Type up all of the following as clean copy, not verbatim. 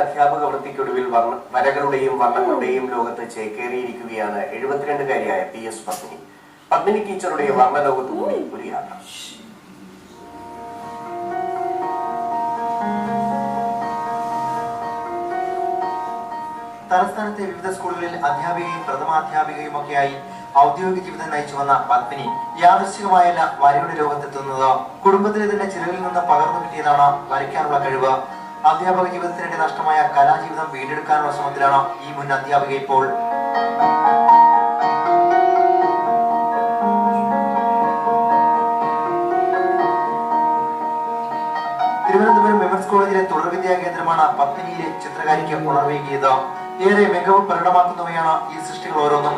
അധ്യാപക വൃത്തിക്കൊടുവിൽ വരകളുടെയും വർണ്ണങ്ങളുടെയും ലോകത്ത് ചേക്കേറിയിരിക്കുകയാണ് 72-കാരിയായ PS പത്മിനി. പത്മിനി ടീച്ചറുടെ വർണ്ണലോകത്തുകൂടി ഒരു യാത്ര. തലസ്ഥാനത്തെ വിവിധ സ്കൂളുകളിൽ അധ്യാപികയും പ്രഥമാധ്യാപികയും ഒക്കെയായി ഔദ്യോഗിക ജീവിതം നയിച്ചു വന്ന പത്മിനി യാദൃശ്ചികമായല്ല വരയുടെ ലോകത്തെത്തുന്നത്. കുടുംബത്തിലെ തന്നെ ചിലരിൽ നിന്ന് പകർന്നു കിട്ടിയതാണ് വരയ്ക്കാനുള്ള കഴിവ്. അധ്യാപക ജീവിതത്തിനിടെ നഷ്ടമായ കലാജീവിതം വീണ്ടെടുക്കാനുള്ള ശ്രമത്തിലാണ് ഈ മുൻ അധ്യാപിക ഇപ്പോൾ. തിരുവനന്തപുരം വിമൻസ് കോളേജിലെ തുടർ വിദ്യാ കേന്ദ്രമാണ് പത്മിനിയിലെ ചിത്രകാരിക്ക് ഉണർവേകിയത്. ഏറെ മികവ് പ്രകടമാക്കുന്നവയാണ് ഈ സൃഷ്ടികൾ ഓരോന്നും.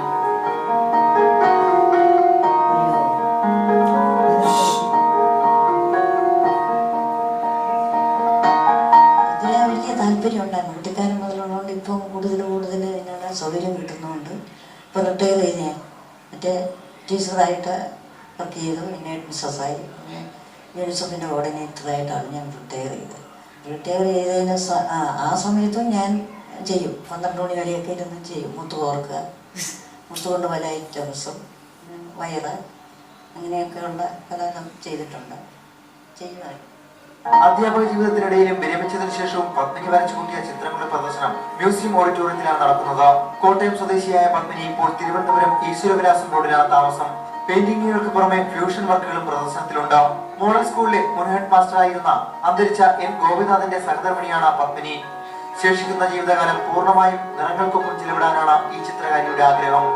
വലിയ താല്പര്യമുണ്ടായിരുന്നു കുട്ടിക്കാലം മുതലുള്ളതുകൊണ്ട്. ഇപ്പം കൂടുതൽ ഇതിനുള്ള സൗകര്യം കിട്ടുന്നതുകൊണ്ട് ഇപ്പം റിട്ടയർ ചെയ്ത് മറ്റേ ടീച്ചറായിട്ട് വർക്ക് ചെയ്തു. പിന്നെ മിസ്സസായി പിന്നെ യൂണിസെഫിൻ്റെ കോർഡിനേറ്ററായിട്ടാണ് ഞാൻ റിട്ടയർ ചെയ്തത്. റിട്ടയർ ചെയ്തതിന് ആ സമയത്തും ഞാൻ ചെയ്യും. 12 മണി വരെയൊക്കെ ഇരുന്ന് ചെയ്യും. മുത്ത് കോർക്കുക, മുത്തുകൊണ്ട് പല ഐറ്റംസും, വയറ്, അങ്ങനെയൊക്കെയുള്ള പലതും ചെയ്തിട്ടുണ്ട്, ചെയ്യുമായിരുന്നു. അധ്യാപക ജീവിതത്തിനിടയിലും വിരമിച്ചതിനു ശേഷവും പത്മിനി വരച്ചു കൂട്ടിയ ചിത്രങ്ങളുടെ പ്രദർശനം മ്യൂസിയം ഓഡിറ്റോറിയത്തിലാണ് നടക്കുന്നത്. കോട്ടയം സ്വദേശിയായ പത്മിനി ഇപ്പോൾ തിരുവനന്തപുരം ഈശ്വരവിലാസം റോഡിലാണ് താമസം. പെയിന്റിങ്ങുകൾക്ക് പുറമെ ഫ്യൂഷൻ വർക്കുകളും പ്രദർശനത്തിലുണ്ട്. മോഡൽ സ്കൂളിലെ മുൻ ഹെഡ് മാസ്റ്ററായിരുന്ന അന്തരിച്ച N ഗോപിനാഥന്റെ സഹധർമ്മിണിയാണ് പത്മിനി. ശേഷിക്കുന്ന ജീവിതകാലം പൂർണ്ണമായും നിറങ്ങൾക്കൊപ്പം ചിലവിടാനാണ് ഈ ചിത്രകാരിയുടെ ആഗ്രഹം.